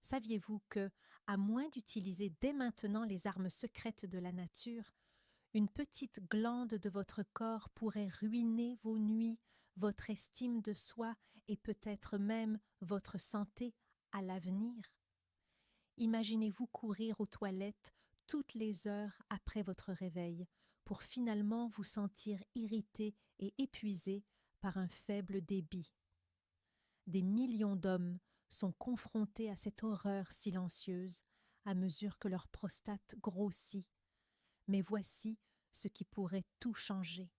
Saviez-vous que, à moins d'utiliser dès maintenant les armes secrètes de la nature, une petite glande de votre corps pourrait ruiner vos nuits, votre estime de soi et peut-être même votre santé à l'avenir? Imaginez-vous courir aux toilettes toutes les heures après votre réveil pour finalement vous sentir irrité et épuisé par un faible débit. Des millions d'hommes sont confrontés à cette horreur silencieuse à mesure que leur prostate grossit. Mais voici ce qui pourrait tout changer.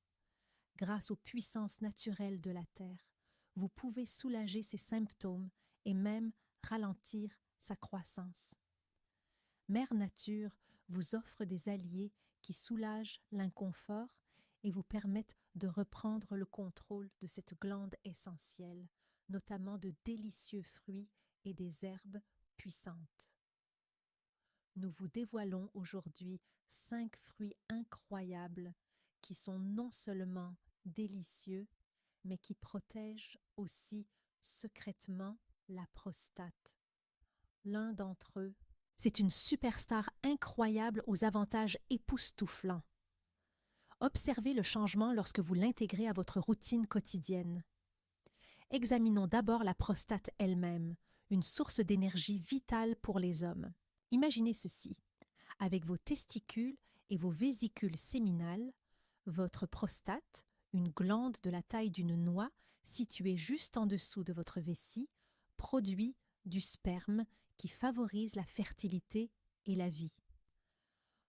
Grâce aux puissances naturelles de la Terre, vous pouvez soulager ses symptômes et même ralentir sa croissance. Mère Nature vous offre des alliés qui soulagent l'inconfort et vous permettent de reprendre le contrôle de cette glande essentielle, notamment de délicieux fruits et des herbes puissantes. Nous vous dévoilons aujourd'hui 5 fruits incroyables qui sont non seulement délicieux, mais qui protègent aussi secrètement la prostate. L'un d'entre eux, c'est une superstar incroyable aux avantages époustouflants. Observez le changement lorsque vous l'intégrez à votre routine quotidienne. Examinons d'abord la prostate elle-même, une source d'énergie vitale pour les hommes. Imaginez ceci. Avec vos testicules et vos vésicules séminales, votre prostate, une glande de la taille d'une noix située juste en dessous de votre vessie, produit du sperme qui favorise la fertilité et la vie.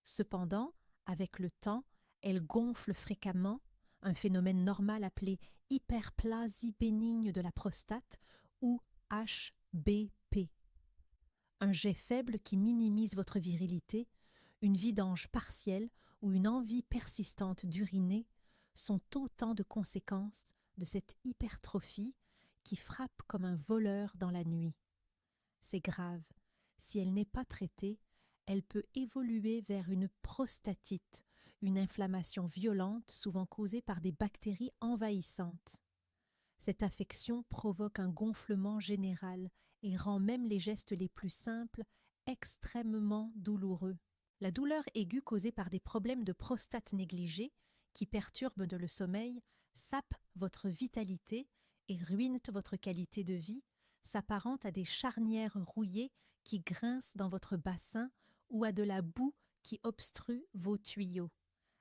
Cependant, avec le temps, elle gonfle fréquemment, un phénomène normal appelé hyperplasie bénigne de la prostate ou HBP. Un jet faible qui minimise votre virilité, une vidange partielle ou une envie persistante d'uriner sont autant de conséquences de cette hypertrophie qui frappe comme un voleur dans la nuit. C'est grave. Si elle n'est pas traitée, elle peut évoluer vers une prostatite, une inflammation violente souvent causée par des bactéries envahissantes. Cette affection provoque un gonflement général et rend même les gestes les plus simples extrêmement douloureux. La douleur aiguë causée par des problèmes de prostate négligés qui perturbent le sommeil, sapent votre vitalité et ruinent votre qualité de vie, s'apparente à des charnières rouillées qui grincent dans votre bassin ou à de la boue qui obstrue vos tuyaux.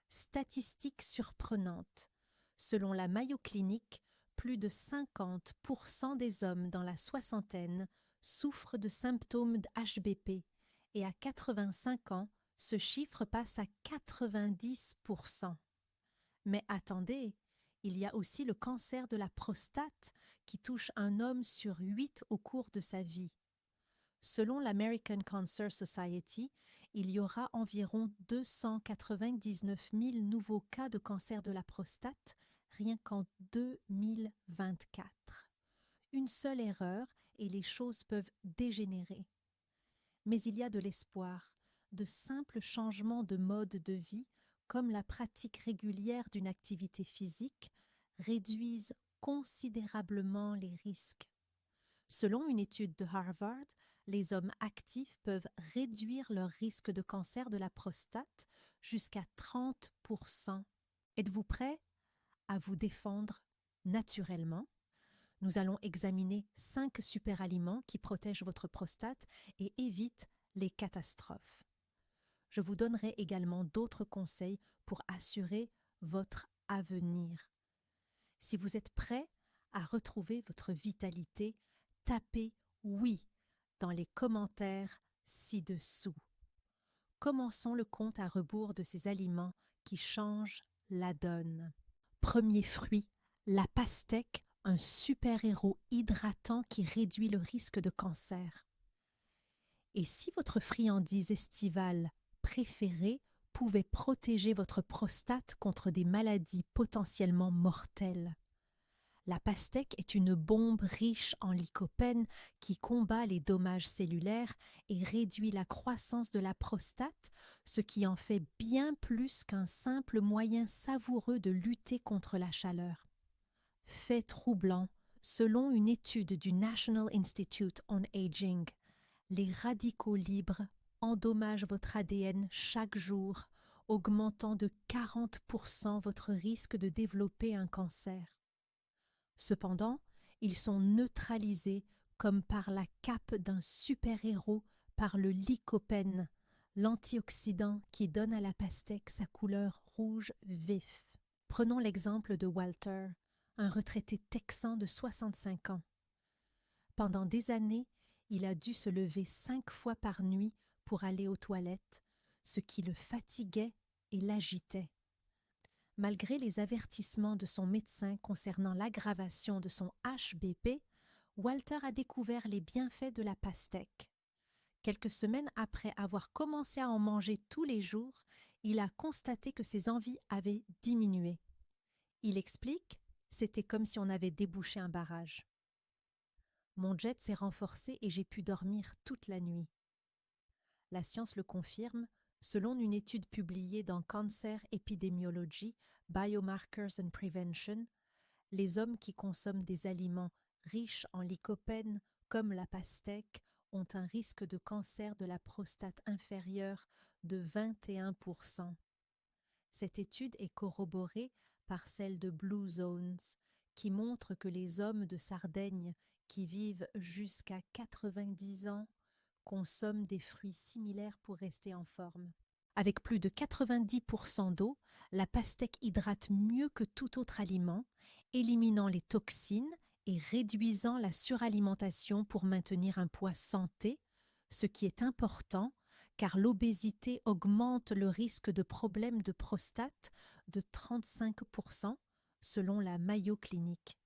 Statistique surprenante. Selon la Mayo Clinic, plus de 50% des hommes dans la soixantaine souffrent de symptômes d'HBP et à 85 ans, ce chiffre passe à 90%. Mais attendez, il y a aussi le cancer de la prostate qui touche un homme sur 8 au cours de sa vie. Selon l'American Cancer Society, il y aura environ 299 000 nouveaux cas de cancer de la prostate rien qu'en 2024. Une seule erreur et les choses peuvent dégénérer. Mais il y a de l'espoir, de simples changements de mode de vie, comme la pratique régulière d'une activité physique, réduisent considérablement les risques. Selon une étude de Harvard, les hommes actifs peuvent réduire leur risque de cancer de la prostate jusqu'à 30%. Êtes-vous prêt à vous défendre naturellement? Nous allons examiner 5 superaliments qui protègent votre prostate et évitent les catastrophes. Je vous donnerai également d'autres conseils pour assurer votre avenir. Si vous êtes prêt à retrouver votre vitalité, tapez « oui » dans les commentaires ci-dessous. Commençons le compte à rebours de ces aliments qui changent la donne. Premier fruit, la pastèque, un super-héros hydratant qui réduit le risque de cancer. Et si votre friandise estivale préférée pouvait protéger votre prostate contre des maladies potentiellement mortelles? La pastèque est une bombe riche en lycopène qui combat les dommages cellulaires et réduit la croissance de la prostate, ce qui en fait bien plus qu'un simple moyen savoureux de lutter contre la chaleur. Fait troublant, selon une étude du National Institute on Aging, Les radicaux libres endommagent votre ADN chaque jour, augmentant de 40% votre risque de développer un cancer. Cependant, ils sont neutralisés comme par la cape d'un super-héros par le lycopène, l'antioxydant qui donne à la pastèque sa couleur rouge vif. Prenons l'exemple de Walter, un retraité texan de 65 ans. Pendant des années, il a dû se lever 5 fois par nuit pour aller aux toilettes, ce qui le fatiguait et l'agitait. Malgré les avertissements de son médecin concernant l'aggravation de son HBP, Walter a découvert les bienfaits de la pastèque. Quelques semaines après avoir commencé à en manger tous les jours, il a constaté que ses envies avaient diminué. Il explique, c'était comme si on avait débouché un barrage. Mon jet s'est renforcé et j'ai pu dormir toute la nuit. La science le confirme, selon une étude publiée dans Cancer Epidemiology, Biomarkers and Prevention, les hommes qui consomment des aliments riches en lycopène, comme la pastèque, ont un risque de cancer de la prostate inférieure de 21%. Cette étude est corroborée par celle de Blue Zones, qui montre que les hommes de Sardaigne qui vivent jusqu'à 90 ans consomment des fruits similaires pour rester en forme. Avec plus de 90% d'eau, la pastèque hydrate mieux que tout autre aliment, éliminant les toxines et réduisant la suralimentation pour maintenir un poids santé, ce qui est important car l'obésité augmente le risque de problèmes de prostate de 35% selon la Mayo Clinic.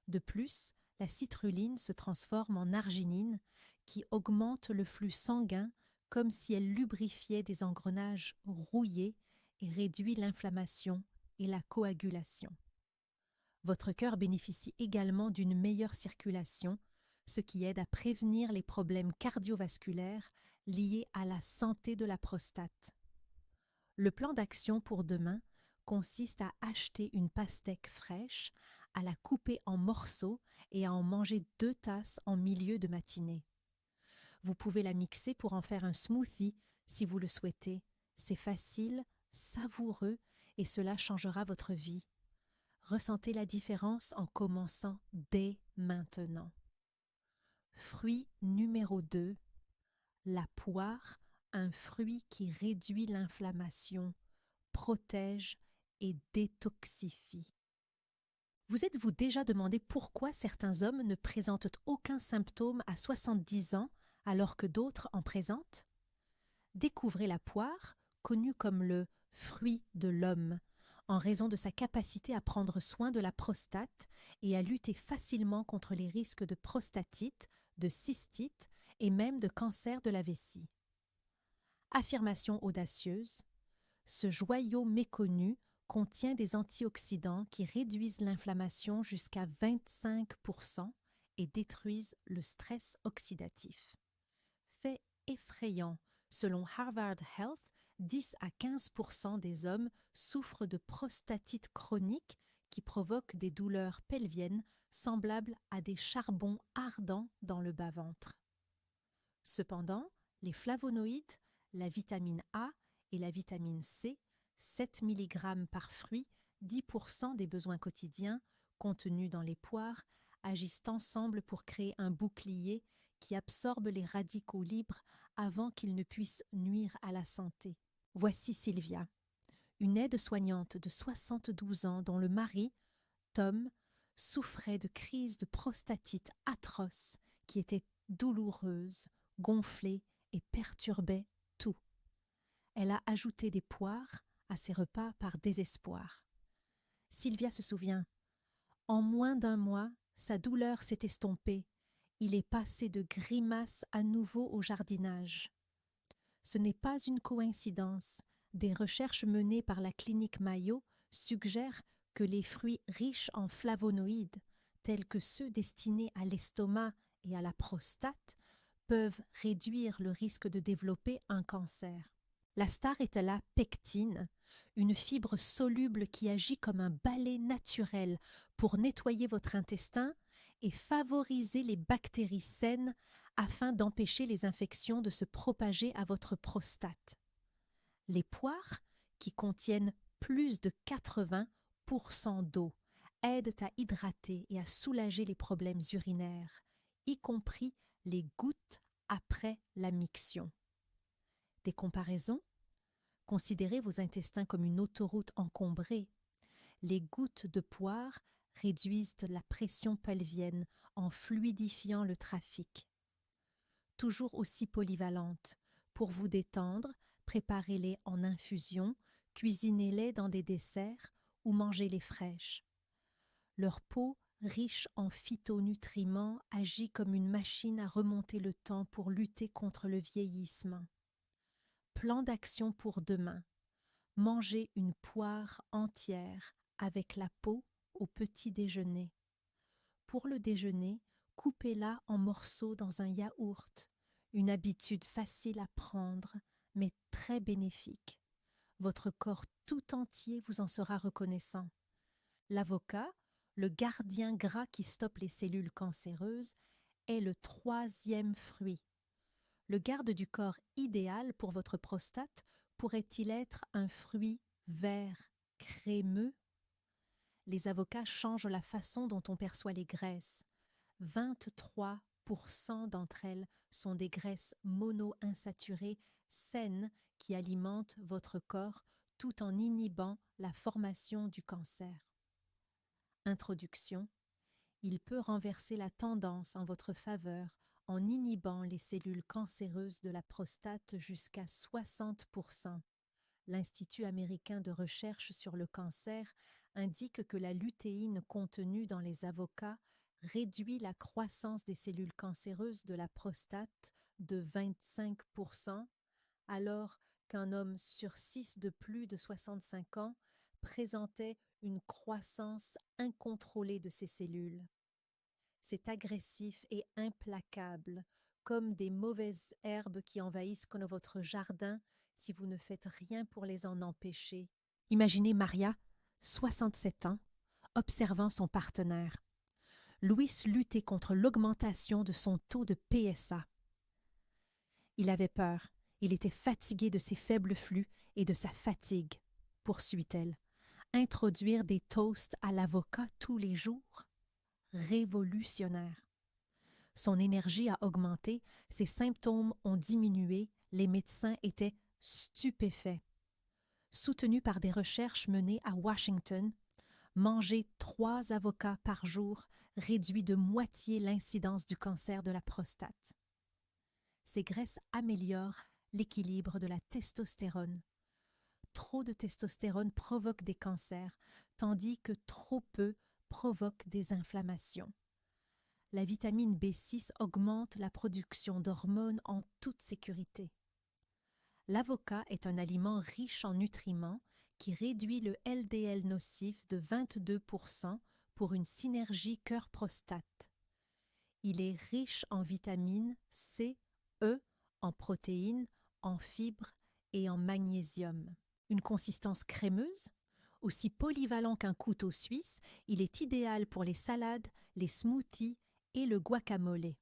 De plus, la citrulline se transforme en arginine qui augmente le flux sanguin comme si elle lubrifiait des engrenages rouillés et réduit l'inflammation et la coagulation. Votre cœur bénéficie également d'une meilleure circulation, ce qui aide à prévenir les problèmes cardiovasculaires liés à la santé de la prostate. Le plan d'action pour demain consiste à acheter une pastèque fraîche, à la couper en morceaux et à en manger 2 tasses en milieu de matinée. Vous pouvez la mixer pour en faire un smoothie si vous le souhaitez. C'est facile, savoureux et cela changera votre vie. Ressentez la différence en commençant dès maintenant. Fruit numéro 2, la poire, un fruit qui réduit l'inflammation, protège et détoxifie. Vous êtes-vous déjà demandé pourquoi certains hommes ne présentent aucun symptôme à 70 ans alors que d'autres en présentent? Découvrez la poire, connue comme le fruit de l'homme, en raison de sa capacité à prendre soin de la prostate et à lutter facilement contre les risques de prostatite, de cystite et même de cancer de la vessie. Affirmation audacieuse, ce joyau méconnu contient des antioxydants qui réduisent l'inflammation jusqu'à 25% et détruisent le stress oxydatif. Fait effrayant, selon Harvard Health, 10 à 15% des hommes souffrent de prostatite chronique qui provoque des douleurs pelviennes semblables à des charbons ardents dans le bas-ventre. Cependant, les flavonoïdes, la vitamine A et la vitamine C, 7 mg par fruit, 10% des besoins quotidiens contenus dans les poires, agissent ensemble pour créer un bouclier qui absorbe les radicaux libres avant qu'ils ne puissent nuire à la santé. Voici Sylvia, une aide-soignante de 72 ans dont le mari, Tom, souffrait de crises de prostatite atroces qui étaient douloureuses, gonflées et perturbaient tout. Elle a ajouté des poires à ses repas par désespoir. Sylvia se souvient, en moins d'1 mois, sa douleur s'est estompée. Il est passé de grimaces à nouveau au jardinage. Ce n'est pas une coïncidence. Des recherches menées par la clinique Mayo suggèrent que les fruits riches en flavonoïdes, tels que ceux destinés à l'estomac et à la prostate, peuvent réduire le risque de développer un cancer. La star est la pectine, une fibre soluble qui agit comme un balai naturel pour nettoyer votre intestin et favoriser les bactéries saines afin d'empêcher les infections de se propager à votre prostate. Les poires, qui contiennent plus de 80% d'eau, aident à hydrater et à soulager les problèmes urinaires, y compris les gouttes après la miction. Des comparaisons? Considérez vos intestins comme une autoroute encombrée. Les gouttes de poire réduisent la pression pelvienne en fluidifiant le trafic. Toujours aussi polyvalentes, pour vous détendre, préparez-les en infusion, cuisinez-les dans des desserts ou mangez-les fraîches. Leur peau, riche en phytonutriments, agit comme une machine à remonter le temps pour lutter contre le vieillissement. Plan d'action pour demain. Mangez une poire entière avec la peau au petit déjeuner. Pour le déjeuner, coupez-la en morceaux dans un yaourt, une habitude facile à prendre, mais très bénéfique. Votre corps tout entier vous en sera reconnaissant. L'avocat, le gardien gras qui stoppe les cellules cancéreuses, est le 3e fruit. Le garde du corps idéal pour votre prostate pourrait-il être un fruit vert, crémeux? Les avocats changent la façon dont on perçoit les graisses. 23% d'entre elles sont des graisses monoinsaturées saines qui alimentent votre corps tout en inhibant la formation du cancer. Introduction. Il peut renverser la tendance en votre faveur en inhibant les cellules cancéreuses de la prostate jusqu'à 60%. L'Institut américain de recherche sur le cancer indique que la lutéine contenue dans les avocats réduit la croissance des cellules cancéreuses de la prostate de 25%, alors qu'un homme sur 6 de plus de 65 ans présentait une croissance incontrôlée de ces cellules. C'est agressif et implacable, comme des mauvaises herbes qui envahissent votre jardin si vous ne faites rien pour les en empêcher. Imaginez Maria, 67 ans, observant son partenaire. Louis luttait contre l'augmentation de son taux de PSA. Il avait peur, il était fatigué de ses faibles flux et de sa fatigue, poursuit-elle. Introduire des toasts à l'avocat tous les jours? Révolutionnaire. Son énergie a augmenté, ses symptômes ont diminué, les médecins étaient stupéfaits. Soutenu par des recherches menées à Washington, manger 3 avocats par jour réduit de moitié l'incidence du cancer de la prostate. Ces graisses améliorent l'équilibre de la testostérone. Trop de testostérone provoque des cancers, tandis que trop peu provoque des inflammations. La vitamine B6 augmente la production d'hormones en toute sécurité. L'avocat est un aliment riche en nutriments qui réduit le LDL nocif de 22% pour une synergie cœur-prostate. Il est riche en vitamines C, E, en protéines, en fibres et en magnésium. Une consistance crémeuse, aussi polyvalent qu'un couteau suisse, il est idéal pour les salades, les smoothies et le guacamole.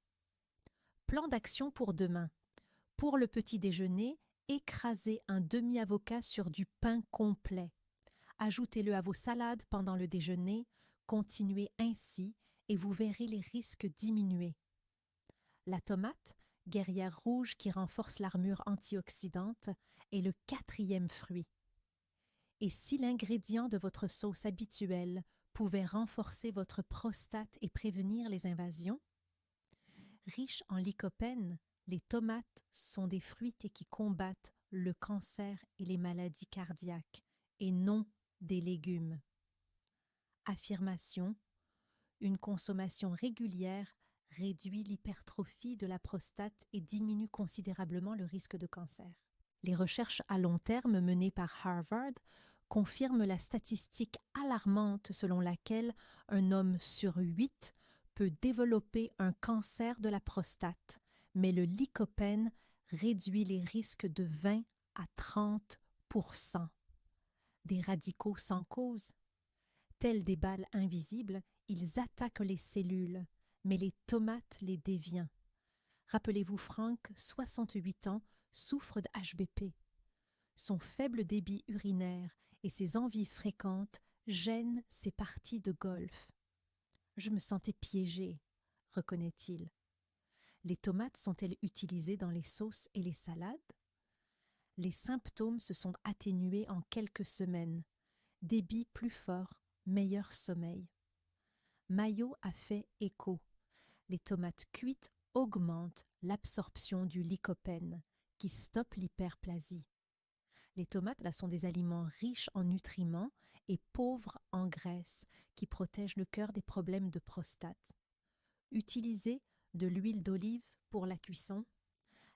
Plan d'action pour demain. Pour le petit déjeuner, écrasez un demi-avocat sur du pain complet. Ajoutez-le à vos salades pendant le déjeuner, continuez ainsi et vous verrez les risques diminuer. La tomate, guerrière rouge qui renforce l'armure antioxydante, est le 4e fruit. Et si l'ingrédient de votre sauce habituelle pouvait renforcer votre prostate et prévenir les invasions? Riches en lycopène, les tomates sont des fruits qui combattent le cancer et les maladies cardiaques, et non des légumes. Affirmation: une consommation régulière réduit l'hypertrophie de la prostate et diminue considérablement le risque de cancer. Les recherches à long terme menées par Harvard confirment la statistique alarmante selon laquelle un homme sur 8 peut développer un cancer de la prostate, mais le lycopène réduit les risques de 20 à 30%. Des radicaux sans cause? Tels des balles invisibles, Ils attaquent les cellules, mais les tomates les dévient. Rappelez-vous, Frank, 68 ans, souffre de HBP. Son faible débit urinaire et ses envies fréquentes gênent ses parties de golf. Je me sentais piégé, reconnaît-il. Les tomates sont-elles utilisées dans les sauces et les salades? Les symptômes se sont atténués en quelques semaines. Débit plus fort, meilleur sommeil. Mayo a fait écho. Les tomates cuites augmentent l'absorption du lycopène, qui stoppe l'hyperplasie. Les tomates là, sont des aliments riches en nutriments et pauvres en graisse, qui protègent le cœur des problèmes de prostate. Utilisez de l'huile d'olive pour la cuisson.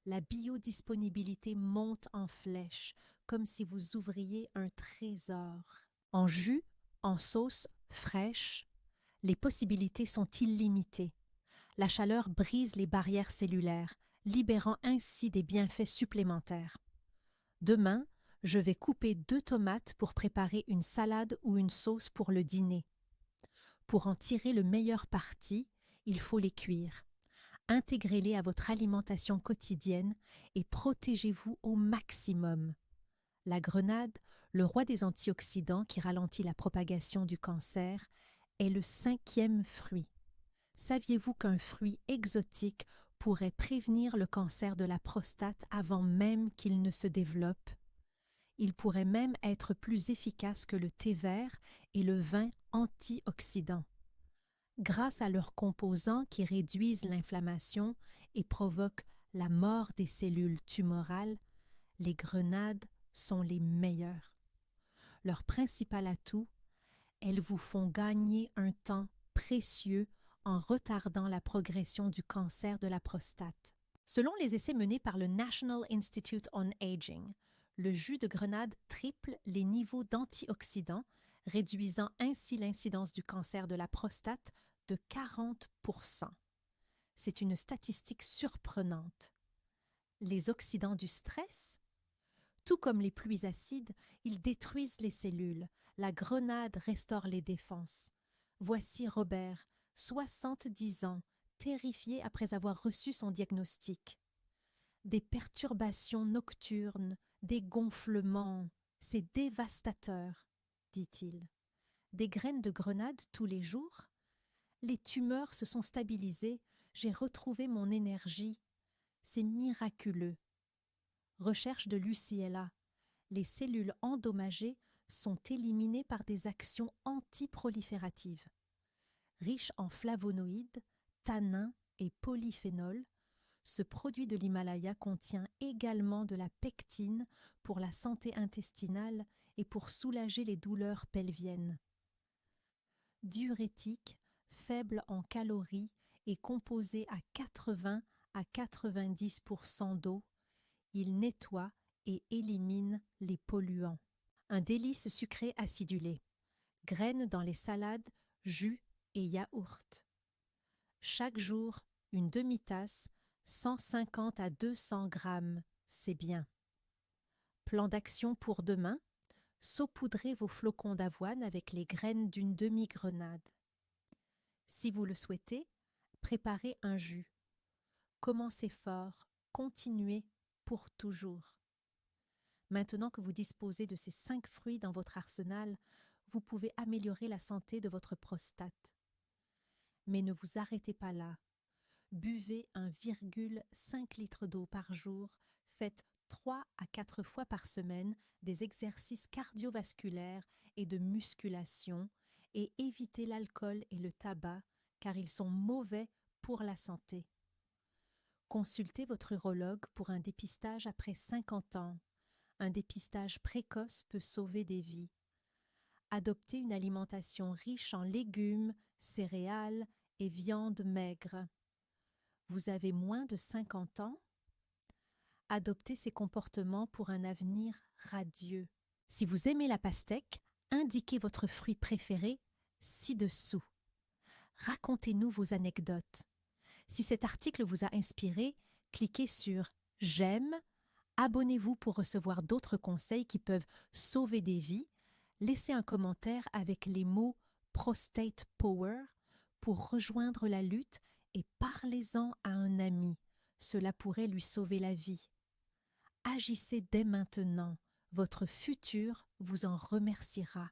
La biodisponibilité monte en flèche, comme si vous ouvriez un trésor. En jus, en sauce fraîche, les possibilités sont illimitées. La chaleur brise les barrières cellulaires, libérant ainsi des bienfaits supplémentaires. Demain, je vais couper 2 tomates pour préparer une salade ou une sauce pour le dîner. Pour en tirer le meilleur parti, il faut les cuire. Intégrez-les à votre alimentation quotidienne et protégez-vous au maximum. La grenade, le roi des antioxydants qui ralentit la propagation du cancer, est le 5e fruit. Saviez-vous qu'un fruit exotique pourrait prévenir le cancer de la prostate avant même qu'il ne se développe? Il pourrait même être plus efficace que le thé vert et le vin antioxydant. Grâce à leurs composants qui réduisent l'inflammation et provoquent la mort des cellules tumorales, les grenades sont les meilleures. Leur principal atout, elles vous font gagner un temps précieux en retardant la progression du cancer de la prostate. Selon les essais menés par le National Institute on Aging, le jus de grenade triple les niveaux d'antioxydants, réduisant ainsi l'incidence du cancer de la prostate de 40%. C'est une statistique surprenante. Les oxydants du stress? Tout comme les pluies acides, ils détruisent les cellules. La grenade restaure les défenses. Voici Robert, 70 ans, terrifié après avoir reçu son diagnostic. Des perturbations nocturnes, des gonflements, c'est dévastateur, dit-il. Des graines de grenade tous les jours? Les tumeurs se sont stabilisées, j'ai retrouvé mon énergie. C'est miraculeux. Recherche de l'UCLA. Les cellules endommagées sont éliminées par des actions antiprolifératives. Riche en flavonoïdes, tannins et polyphénols, ce produit de l'Himalaya contient également de la pectine pour la santé intestinale et pour soulager les douleurs pelviennes. Diurétique, faible en calories et composé à 80 à 90% d'eau, il nettoie et élimine les polluants. Un délice sucré acidulé. Graines dans les salades, jus et yaourts. Chaque jour, une demi-tasse, 150 à 200 grammes, c'est bien. Plan d'action pour demain, saupoudrez vos flocons d'avoine avec les graines d'une demi-grenade. Si vous le souhaitez, préparez un jus. Commencez fort, continuez pour toujours. Maintenant que vous disposez de ces 5 fruits dans votre arsenal, vous pouvez améliorer la santé de votre prostate. Mais ne vous arrêtez pas là. Buvez 1,5 litre d'eau par jour, faites 3 à 4 fois par semaine des exercices cardiovasculaires et de musculation et évitez l'alcool et le tabac car ils sont mauvais pour la santé. Consultez votre urologue pour un dépistage après 50 ans. Un dépistage précoce peut sauver des vies. Adoptez une alimentation riche en légumes, céréales et viandes maigres. Vous avez moins de 50 ans? Adoptez ces comportements pour un avenir radieux. Si vous aimez la pastèque, indiquez votre fruit préféré ci-dessous. Racontez-nous vos anecdotes. Si cet article vous a inspiré, cliquez sur « J'aime », abonnez-vous pour recevoir d'autres conseils qui peuvent sauver des vies, laissez un commentaire avec les mots « Prostate Power » pour rejoindre la lutte et parlez-en à un ami. Cela pourrait lui sauver la vie. Agissez dès maintenant, votre futur vous en remerciera.